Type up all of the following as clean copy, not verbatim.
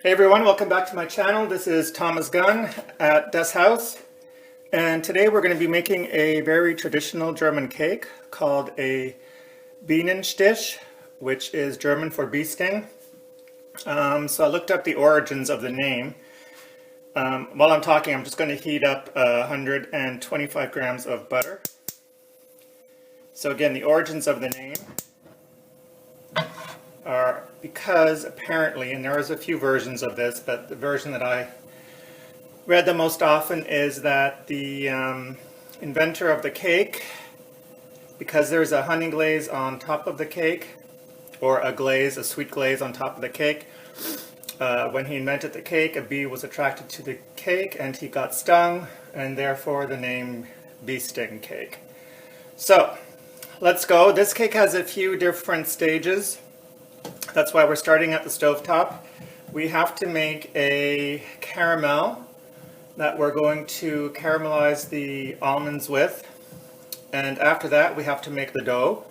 Hey everyone, welcome back to my channel. This is Thomas Gunn at Das Haus, and today we're going to be making a very traditional German cake called a bienenstich, which is German for bee sting. So I looked up the origins of the name. While I'm talking, I'm just going to heat up 125 grams of butter. So again, the origins of the name are because apparently, and there's a few versions of this, but the version that I read the most often is that the inventor of the cake, because there's a honey glaze on top of the cake, or a sweet glaze on top of the cake, when he invented the cake, a bee was attracted to the cake and he got stung, and therefore the name bee sting cake. So let's go. This cake has a few different stages. That's why we're starting at the stovetop. We have to make a caramel that we're going to caramelize the almonds with. And after that, we have to make the dough.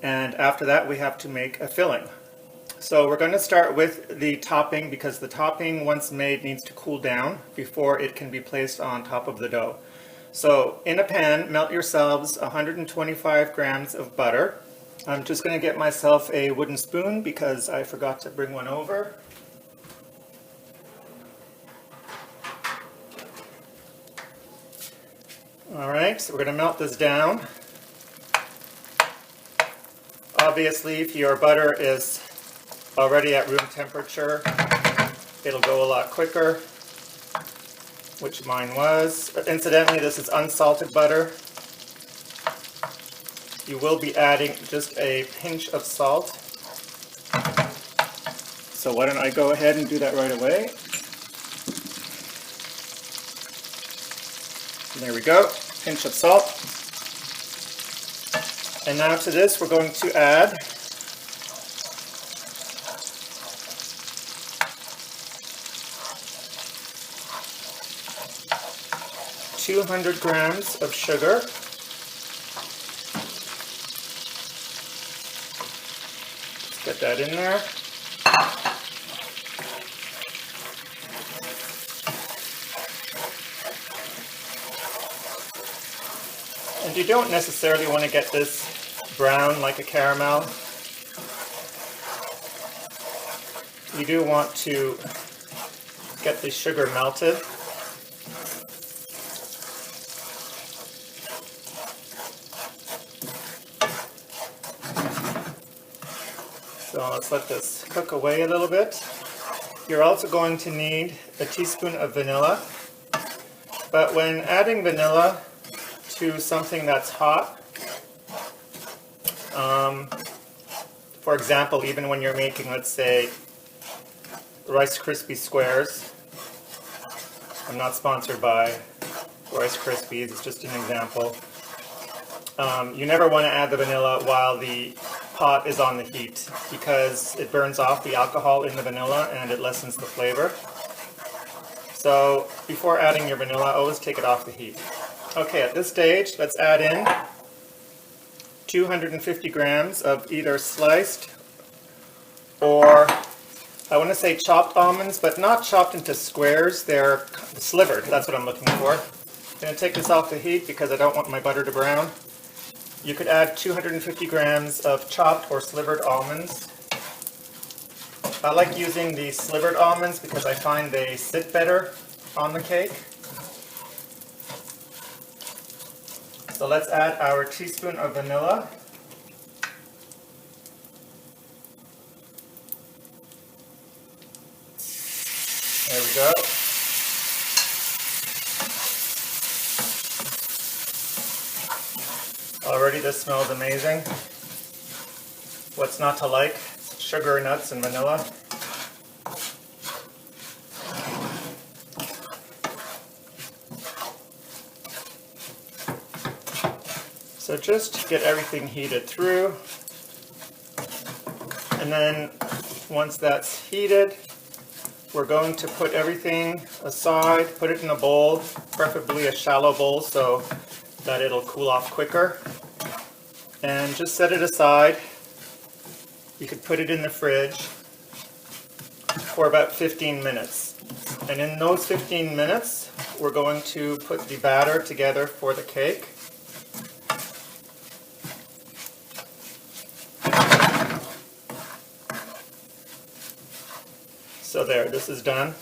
And after that, we have to make a filling. So we're going to start with the topping because the topping, once made, needs to cool down before it can be placed on top of the dough. So in a pan, melt yourselves 125 grams of butter. I'm just going to get myself a wooden spoon because I forgot to bring one over. Alright, so we're going to melt this down. Obviously, if your butter is already at room temperature, it'll go a lot quicker, which mine was. But incidentally, this is unsalted butter. You will be adding just a pinch of salt. So why don't I go ahead and do that right away. There we go, pinch of salt. And now to this we're going to add .200 grams of sugar. Get that in there. And you don't necessarily want to get this brown like a caramel. You do want to get the sugar melted. So let's let this cook away a little bit. You're also going to need a teaspoon of vanilla. But when adding vanilla to something that's hot, for example, even when you're making, let's say, Rice Krispie squares, I'm not sponsored by Rice Krispies, it's just an example. You never want to add the vanilla while the pot is on the heat because it burns off the alcohol in the vanilla and it lessens the flavor. So before adding your vanilla, always take it off the heat. Okay, at this stage, let's add in 250 grams of either sliced or I want to say chopped almonds, but not chopped into squares, they're slivered, that's what I'm looking for. I'm going to take this off the heat because I don't want my butter to brown. You could add 250 grams of chopped or slivered almonds. I like using the slivered almonds because I find they sit better on the cake. So let's add our teaspoon of vanilla. There we go. Already this smells amazing. What's not to like? Sugar, nuts, and vanilla. So just get everything heated through. And then once that's heated, we're going to put everything aside, put it in a bowl, preferably a shallow bowl so that it'll cool off quicker. And just set it aside. You could put it in the fridge for about 15 minutes. And in those 15 minutes, we're going to put the batter together for the cake. So there, this is done.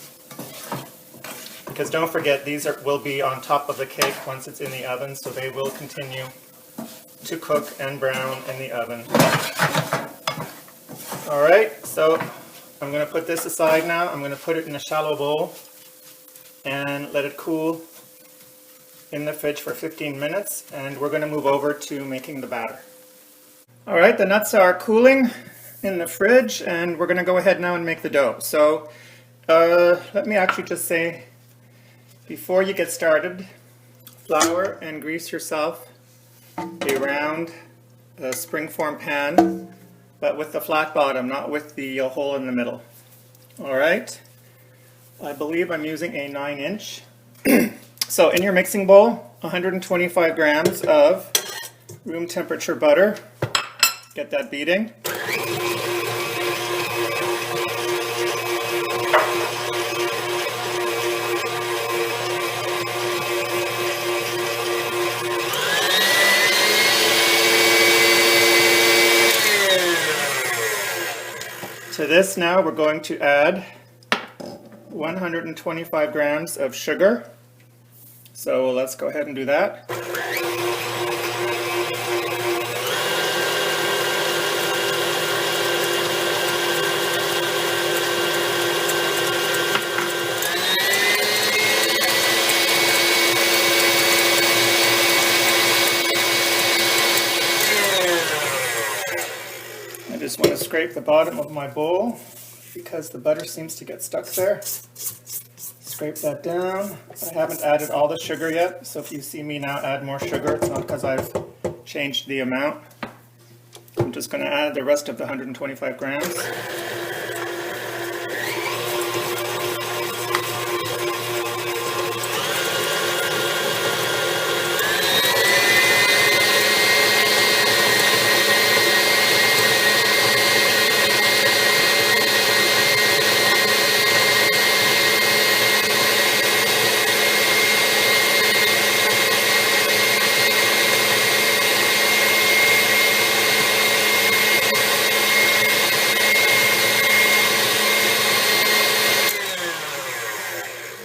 Because don't forget, these will be on top of the cake once it's in the oven, so they will continue to cook and brown in the oven. Alright, so I'm going to put this aside now. I'm going to put it in a shallow bowl and let it cool in the fridge for 15 minutes, and we're going to move over to making the batter. Alright, the nuts are cooling in the fridge, and we're going to go ahead now and make the dough. So let me actually just say, before you get started, flour and grease yourself a round springform pan, but with the flat bottom, not with the hole in the middle. Alright, I believe I'm using a 9-inch. So in your mixing bowl, 125 grams of room temperature butter. Get that beating. To this now we're going to add 125 grams of sugar. So let's go ahead and do that. I just want to scrape the bottom of my bowl because the butter seems to get stuck there. Scrape that down. I haven't added all the sugar yet, so if you see me now add more sugar, it's not because I've changed the amount. I'm just going to add the rest of the 125 grams.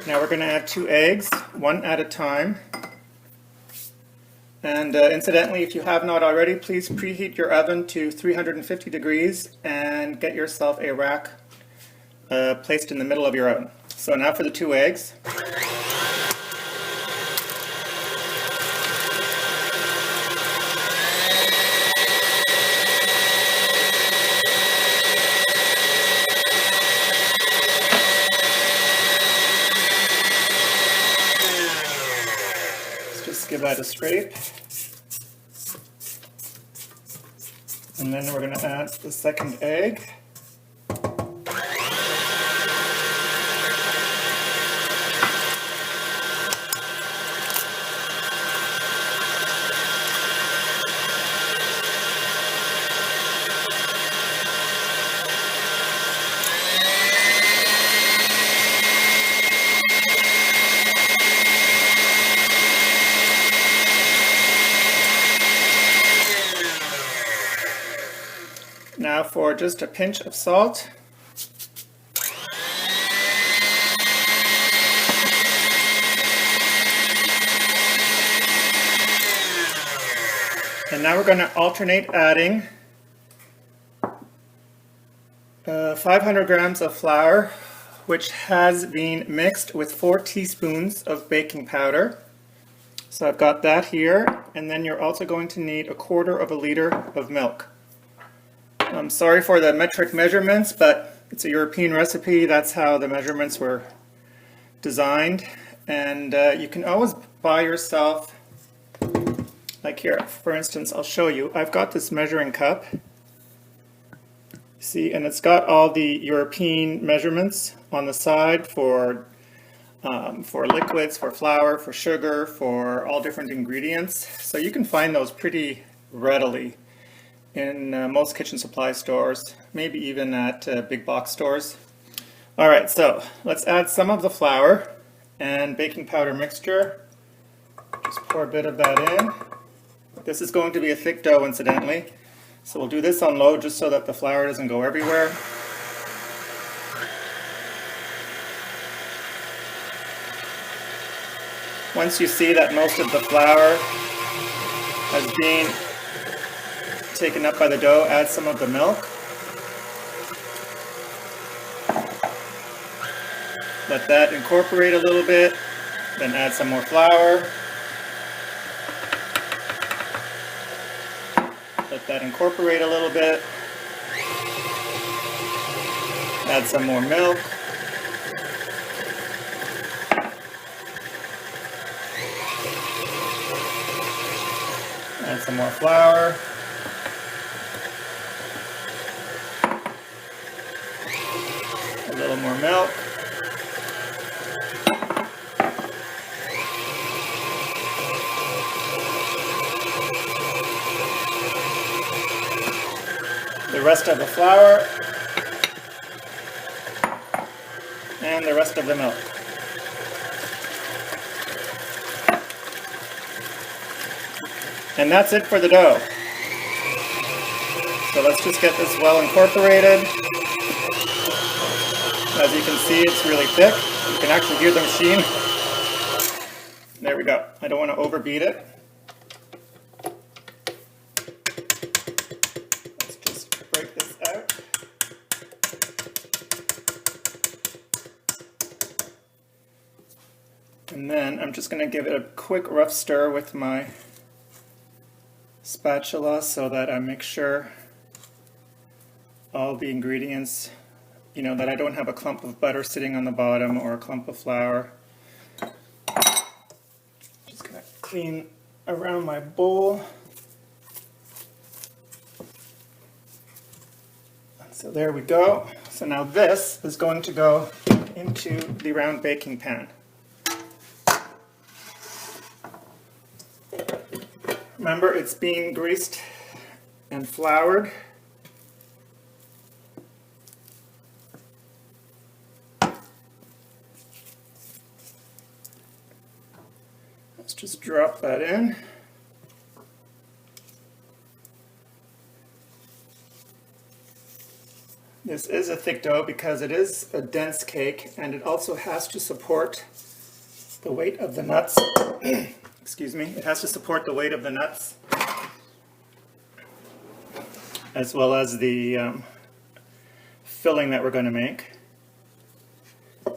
Now we're going to add 2 eggs, one at a time. And incidentally, if you have not already, please preheat your oven to 350 degrees and get yourself a rack placed in the middle of your oven. So now for the 2 eggs. Give that a scrape, and then we're going to add the second egg. Now for just a pinch of salt. And now we're going to alternate adding 500 grams of flour, which has been mixed with 4 teaspoons of baking powder. So I've got that here, and then you're also going to need 1/4 liter of milk. I'm sorry for the metric measurements, but it's a European recipe. That's how the measurements were designed. And you can always buy yourself, like here, for instance, I'll show you. I've got this measuring cup. See, and it's got all the European measurements on the side for liquids, for flour, for sugar, for all different ingredients. So you can find those pretty readily in most kitchen supply stores, maybe even at big box stores. Alright, so let's add some of the flour and baking powder mixture. Just pour a bit of that in. This is going to be a thick dough, incidentally. So we'll do this on low just so that the flour doesn't go everywhere. Once you see that most of the flour has been taken up by the dough, add some of the milk. Let that incorporate a little bit, then add some more flour. Let that incorporate a little bit. Add some more milk. Add some more flour. A little more milk. The rest of the flour and the rest of the milk. And that's it for the dough. So let's just get this well incorporated. As you can see, it's really thick. You can actually hear the machine. There we go. I don't want to overbeat it. Let's just break this out. And then I'm just going to give it a quick rough stir with my spatula so that I make sure all the ingredients, that I don't have a clump of butter sitting on the bottom or a clump of flour. Just going to clean around my bowl. So there we go. So now this is going to go into the round baking pan. Remember, it's being greased and floured. Let's just drop that in. This is a thick dough because it is a dense cake, and it also has to support the weight of the nuts. Excuse me, it has to support the weight of the nuts as well as the filling that we're going to make.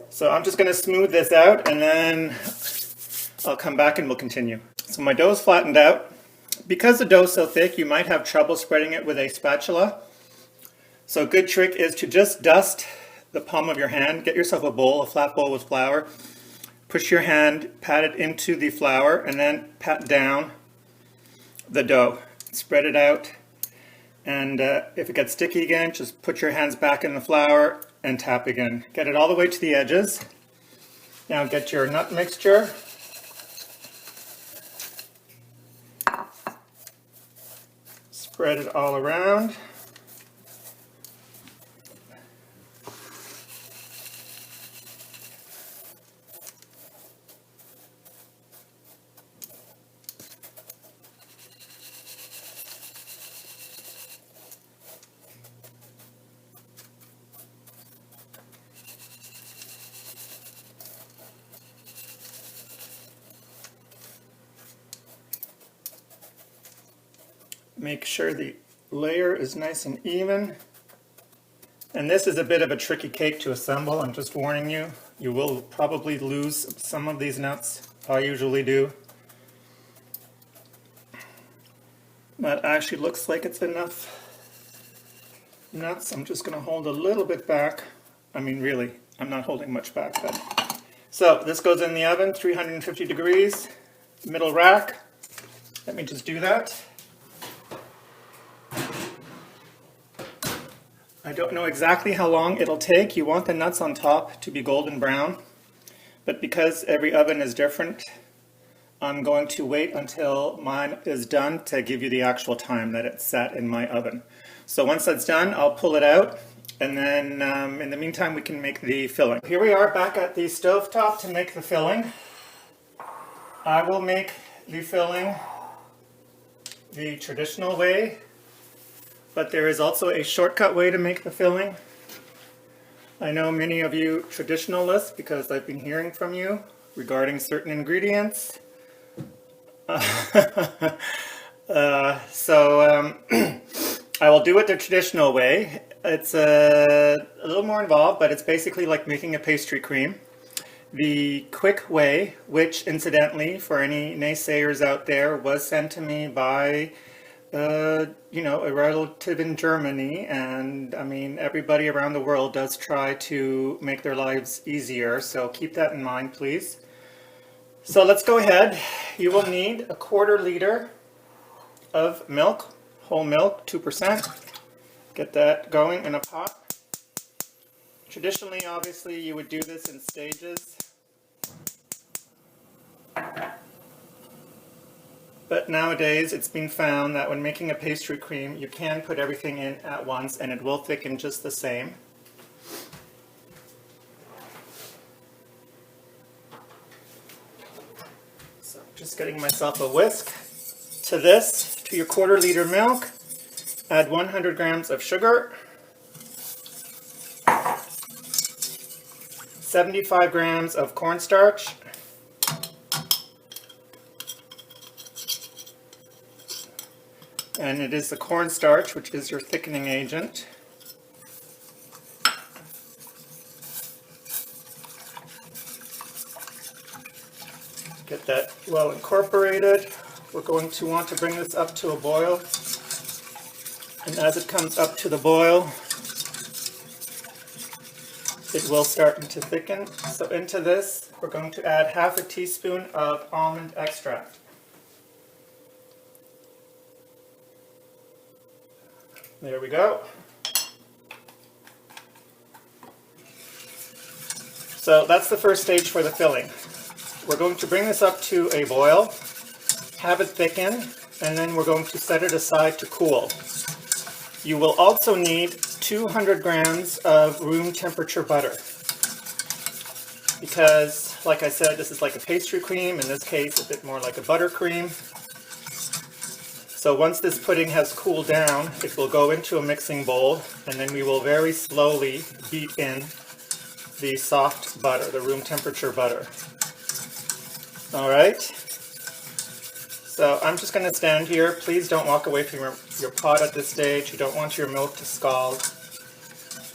So I'm just going to smooth this out and then I'll come back and we'll continue. So my dough is flattened out. Because the dough is so thick, you might have trouble spreading it with a spatula. So a good trick is to just dust the palm of your hand. Get yourself a bowl, a flat bowl with flour. Push your hand, pat it into the flour, and then pat down the dough. Spread it out, and if it gets sticky again, just put your hands back in the flour and tap again. Get it all the way to the edges. Now get your nut mixture. Spread it all around. Make sure the layer is nice and even. And this is a bit of a tricky cake to assemble. I'm just warning you. You will probably lose some of these nuts. I usually do. That actually looks like it's enough nuts. I'm just going to hold a little bit back. I mean, really, I'm not holding much back. But. So this goes in the oven, 350 degrees, middle rack. Let me just do that. I don't know exactly how long it'll take. You want the nuts on top to be golden brown, but because every oven is different, I'm going to wait until mine is done to give you the actual time that it's sat in my oven. So once that's done, I'll pull it out And then in the meantime we can make the filling. Here we are back at the stove top to make the filling. I will make the filling the traditional way, but there is also a shortcut way to make the filling. I know many of you traditionalists, because I've been hearing from you regarding certain ingredients. I will do it the traditional way. It's a little more involved, but it's basically like making a pastry cream. The quick way, which incidentally, for any naysayers out there, was sent to me by a relative in Germany, and I mean everybody around the world does try to make their lives easier, so keep that in mind, please. So let's go ahead. You will need a 1/4 liter of milk, whole milk, 2%. Get that going in a pot. Traditionally, obviously, you would do this in stages. But nowadays, it's been found that when making a pastry cream, you can put everything in at once and it will thicken just the same. So just getting myself a whisk. To this, to your 1/4 liter milk, add 100 grams of sugar, 75 grams of cornstarch, and it is the cornstarch which is your thickening agent. Get that well incorporated. We're going to want to bring this up to a boil, and as it comes up to the boil, it will start to thicken. So into this, we're going to add 1/2 teaspoon of almond extract. There we go. So that's the first stage for the filling. We're going to bring this up to a boil, have it thicken, and then we're going to set it aside to cool. You will also need 200 grams of room temperature butter, because like I said, this is like a pastry cream, in this case a bit more like a buttercream. So once this pudding has cooled down, it will go into a mixing bowl, and then we will very slowly beat in the soft butter, the room temperature butter. Alright, so I'm just going to stand here. Please don't walk away from your pot at this stage. You don't want your milk to scald.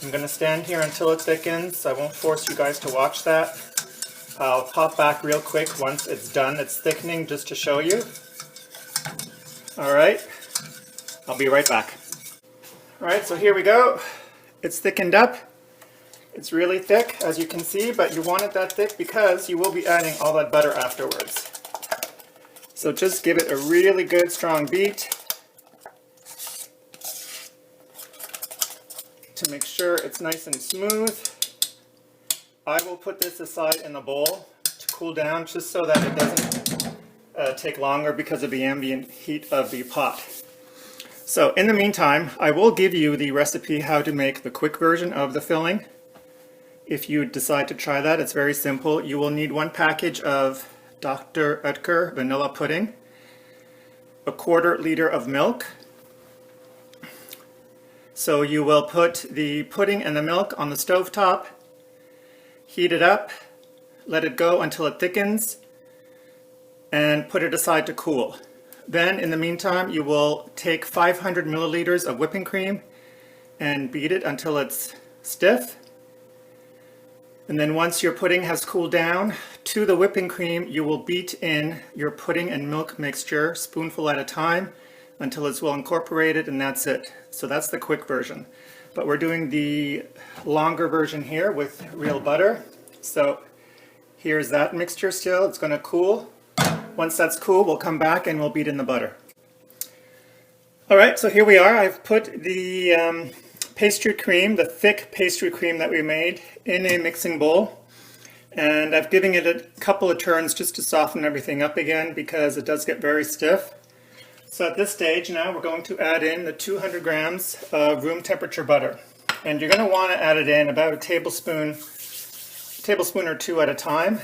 I'm going to stand here until it thickens. I won't force you guys to watch that. I'll pop back real quick once it's done. It's thickening just to show you. Alright, I'll be right back. Alright, so here we go. It's thickened up. It's really thick, as you can see, but you want it that thick because you will be adding all that butter afterwards. So just give it a really good strong beat to make sure it's nice and smooth. I will put this aside in the bowl to cool down, just so that it doesn't take longer because of the ambient heat of the pot. So in the meantime, I will give you the recipe how to make the quick version of the filling. If you decide to try that, it's very simple. You will need 1 package of Dr. Oetker vanilla pudding, a 1/4 liter of milk. So you will put the pudding and the milk on the stove top, heat it up, let it go until it thickens, and put it aside to cool. Then in the meantime, you will take 500 milliliters of whipping cream and beat it until it's stiff. And then once your pudding has cooled down, to the whipping cream you will beat in your pudding and milk mixture, spoonful at a time, until it's well incorporated, and that's it. So that's the quick version. But we're doing the longer version here with real butter. So here's that mixture still. It's going to cool. Once that's cool, we'll come back and we'll beat in the butter. Alright, so here we are. I've put the pastry cream, the thick pastry cream that we made, in a mixing bowl, and I've given it a couple of turns just to soften everything up again because it does get very stiff. So at this stage now we're going to add in the 200 grams of room temperature butter. And you're going to want to add it in about a tablespoon or two at a time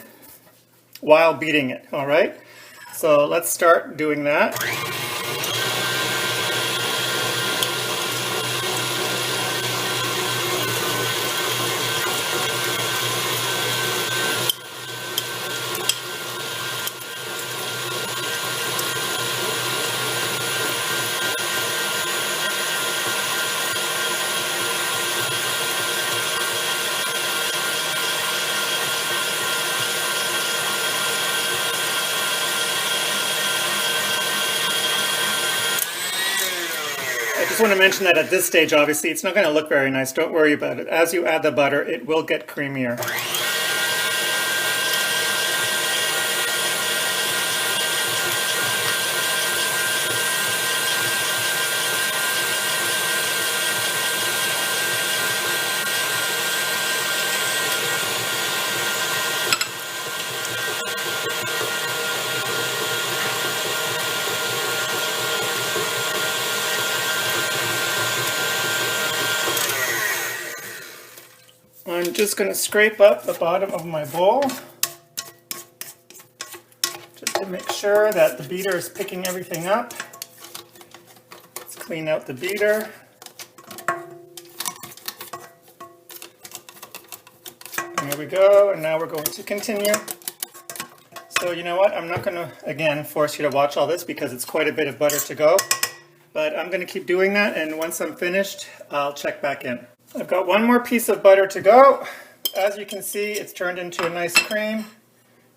while beating it, all right? So let's start doing that. I just want to mention that at this stage, obviously, it's not going to look very nice. Don't worry about it. As you add the butter, it will get creamier. I'm just going to scrape up the bottom of my bowl just to make sure that the beater is picking everything up. Let's clean out the beater. And there we go, and now we're going to continue. So you know what, I'm not going to, again, force you to watch all this because it's quite a bit of butter to go. But I'm going to keep doing that, and once I'm finished, I'll check back in. I've got one more piece of butter to go. As you can see, it's turned into a nice cream.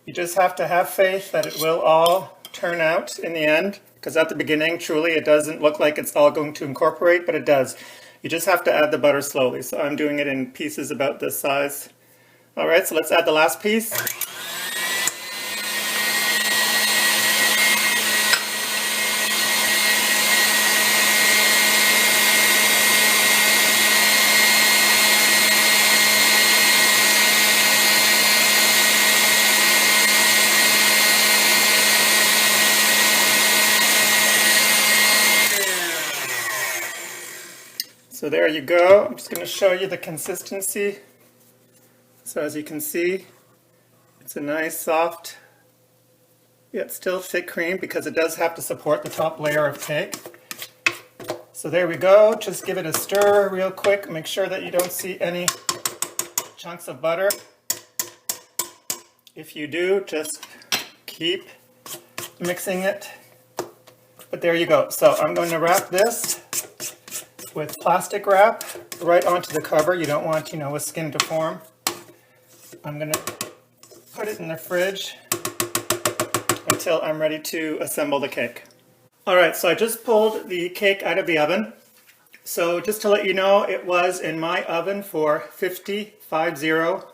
You just have to have faith that it will all turn out in the end, because at the beginning, truly, it doesn't look like it's all going to incorporate, but it does. You just have to add the butter slowly. So I'm doing it in pieces about this size. All right, so let's add the last piece. So there you go. I'm just going to show you the consistency. So as you can see, it's a nice soft, yet still thick cream because it does have to support the top layer of cake. So there we go. Just give it a stir real quick. Make sure that you don't see any chunks of butter. If you do, just keep mixing it. But there you go. So I'm going to wrap this with plastic wrap right onto the cover. You don't want, a skin to form. I'm going to put it in the fridge until I'm ready to assemble the cake. Alright, so I just pulled the cake out of the oven. So just to let you know, it was in my oven for 50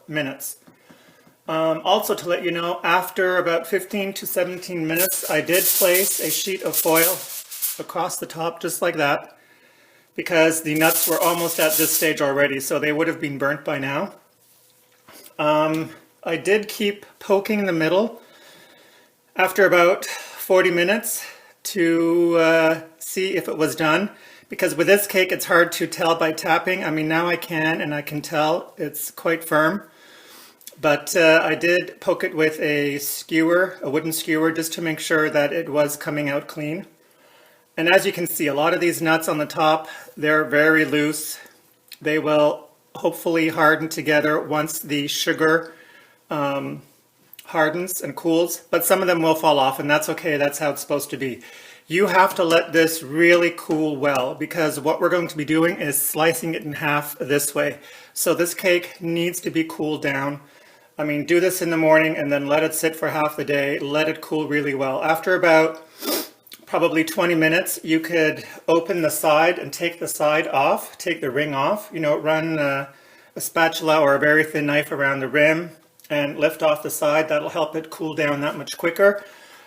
minutes. Also to let you know, after about 15 to 17 minutes, I did place a sheet of foil across the top just like that, because the nuts were almost at this stage already, so they would have been burnt by now. I did keep poking in the middle after about 40 minutes to see if it was done, because with this cake it's hard to tell by tapping. I mean, now I can, and I can tell it's quite firm. But I did poke it with a skewer, a wooden skewer, just to make sure that it was coming out clean. And as you can see, a lot of these nuts on the top, they're very loose. They will hopefully harden together once the sugar hardens and cools, but some of them will fall off, and that's okay. That's how it's supposed to be. You have to let this really cool well, because what we're going to be doing is slicing it in half this way. So this cake needs to be cooled down. I mean, do this in the morning and then let it sit for half the day. Let it cool really well. After about probably 20 minutes, you could open the side and take the side off, take the ring off, run a spatula or a very thin knife around the rim and lift off the side. That'll help it cool down that much quicker.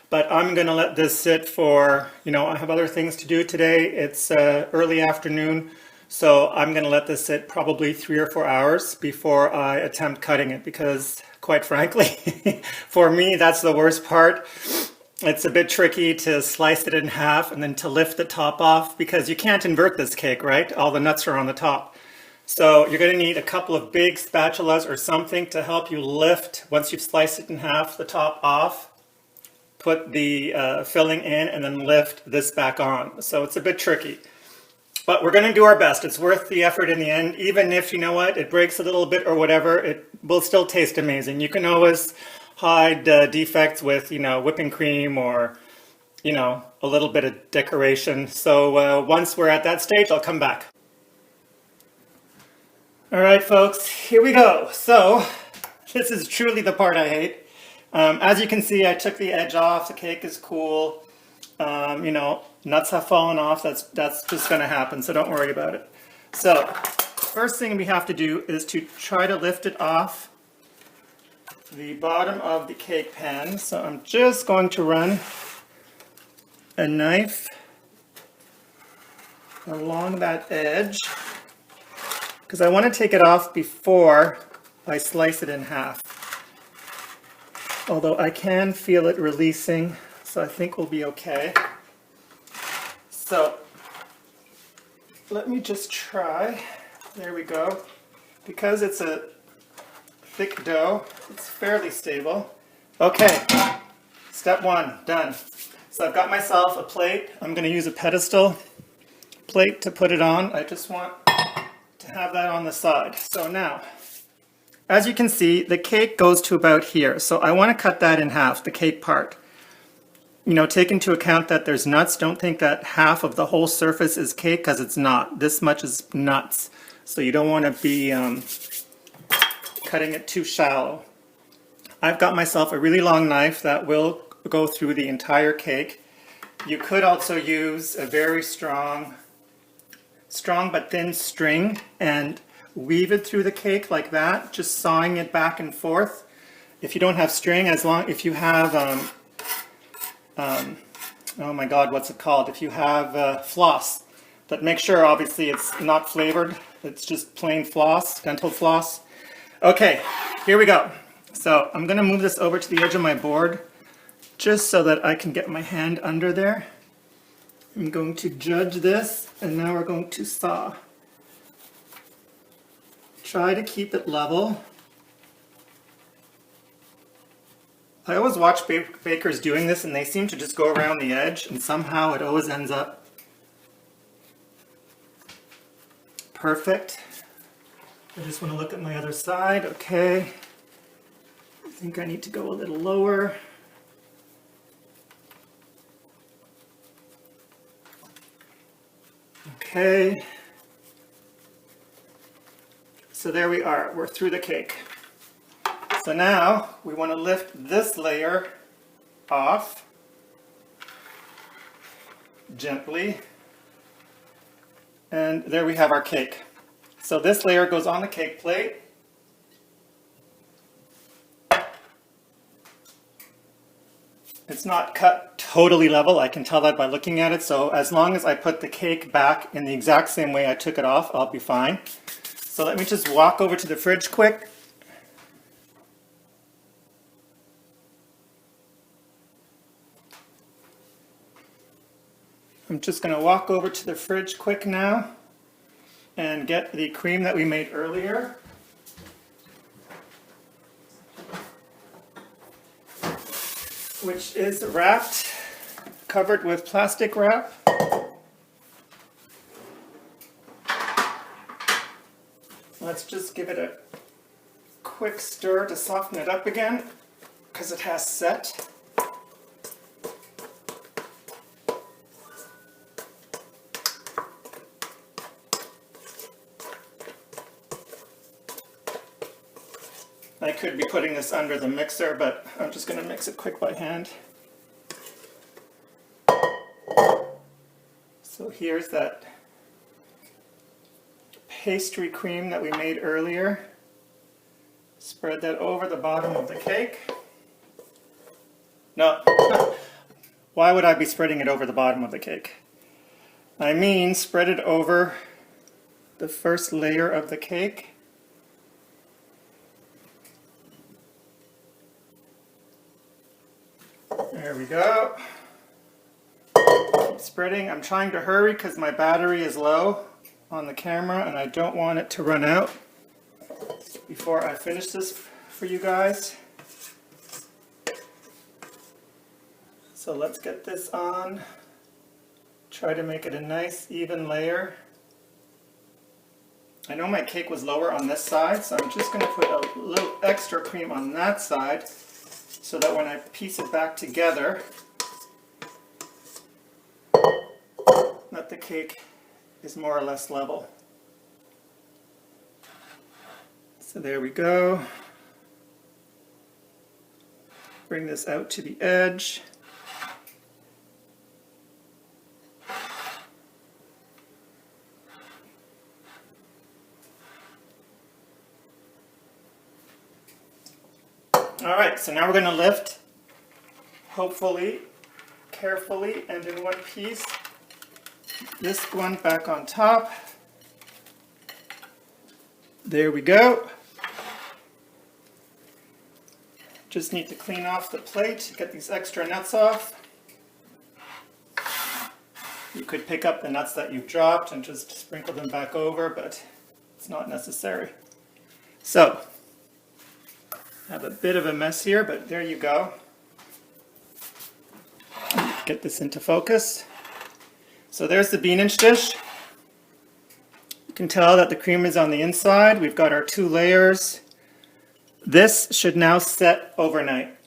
But I'm going to let this sit for, I have other things to do today. It's early afternoon, so I'm going to let this sit probably 3 or 4 hours before I attempt cutting it, because quite frankly, for me, that's the worst part. It's a bit tricky to slice it in half and then to lift the top off, because you can't invert this cake, right? All the nuts are on the top. So you're going to need a couple of big spatulas or something to help you lift, once you've sliced it in half, the top off, put the filling in, and then lift this back on. So it's a bit tricky. But we're going to do our best. It's worth the effort in the end. Even if, you know what, it breaks a little bit or whatever, it will still taste amazing. You can always hide defects with, whipping cream or, a little bit of decoration. So once we're at that stage, I'll come back. All right, folks, here we go. So this is truly the part I hate. As you can see, I took the edge off. The cake is cool. Nuts have fallen off. That's just going to happen, so don't worry about it. So first thing we have to do is to try to lift it off the bottom of the cake pan. So I'm just going to run a knife along that edge because I want to take it off before I slice it in half. Although I can feel it releasing, so I think we'll be okay. So let me just try. There we go. Because it's a thick dough, it's fairly stable. Okay, step one, done. So I've got myself a plate. I'm going to use a pedestal plate to put it on. I just want to have that on the side. So now, as you can see, the cake goes to about here. So I want to cut that in half, the cake part. Take into account that there's nuts. Don't think that half of the whole surface is cake, because it's not. This much is nuts. So you don't want to be cutting it too shallow. I've got myself a really long knife that will go through the entire cake. You could also use a very strong but thin string and weave it through the cake like that, just sawing it back and forth. If you don't have string, if you have oh my god, what's it called? If you have floss, but make sure obviously it's not flavored, it's just plain floss, dental floss. Okay, here we go. So I'm going to move this over to the edge of my board just so that I can get my hand under there. I'm going to judge this, and now we're going to saw. Try to keep it level. I always watch bakers doing this, and they seem to just go around the edge, and somehow it always ends up perfect. I just want to look at my other side. Okay. I think I need to go a little lower. Okay. So there we are. We're through the cake. So now we want to lift this layer off gently, and there we have our cake. So this layer goes on the cake plate. It's not cut totally level, I can tell that by looking at it, so as long as I put the cake back in the exact same way I took it off, I'll be fine. So let me just walk over to the fridge quick. I'm just going to walk over to the fridge quick now and get the cream that we made earlier. Which is wrapped, covered with plastic wrap. Let's just give it a quick stir to soften it up again, because it has set. I could be putting this under the mixer, but I'm just going to mix it quick by hand. So here's that pastry cream that we made earlier. Spread that over the bottom of the cake. No, why would I be spreading it over the bottom of the cake? I mean, spread it over the first layer of the cake. There we go. Keep spreading. I'm trying to hurry because my battery is low. on the camera, and I don't want it to run out before I finish this for you guys. So let's get this on. Try to make it a nice even layer. I know my cake was lower on this side, so I'm just going to put a little extra cream on that side so that when I piece it back together, that the cake is more or less level. So there we go. Bring this out to the edge. Alright, so now we're going to lift, hopefully, carefully, and in one piece, this one back on top. There we go. Just need to clean off the plate, get these extra nuts off. You could pick up the nuts that you've dropped and just sprinkle them back over, but it's not necessary. So, I have a bit of a mess here, but there you go. Get this into focus. So there's the bienenstich. You can tell that the cream is on the inside. We've got our 2 layers. This should now set overnight.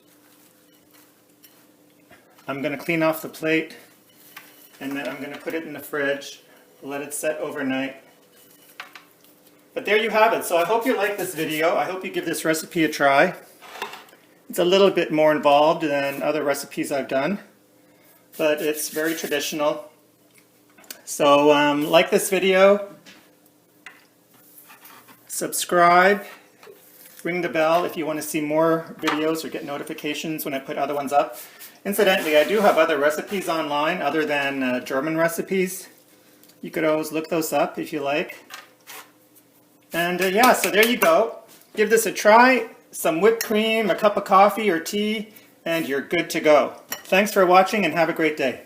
I'm going to clean off the plate, and then I'm going to put it in the fridge, let it set overnight. But there you have it. So I hope you like this video. I hope you give this recipe a try. It's a little bit more involved than other recipes I've done, but it's very traditional. So like this video, subscribe, ring the bell if you want to see more videos or get notifications when I put other ones up. Incidentally, I do have other recipes online other than German recipes. You could always look those up if you like. And yeah, so there you go. Give this a try. Some whipped cream, a cup of coffee or tea, and you're good to go. Thanks for watching and have a great day.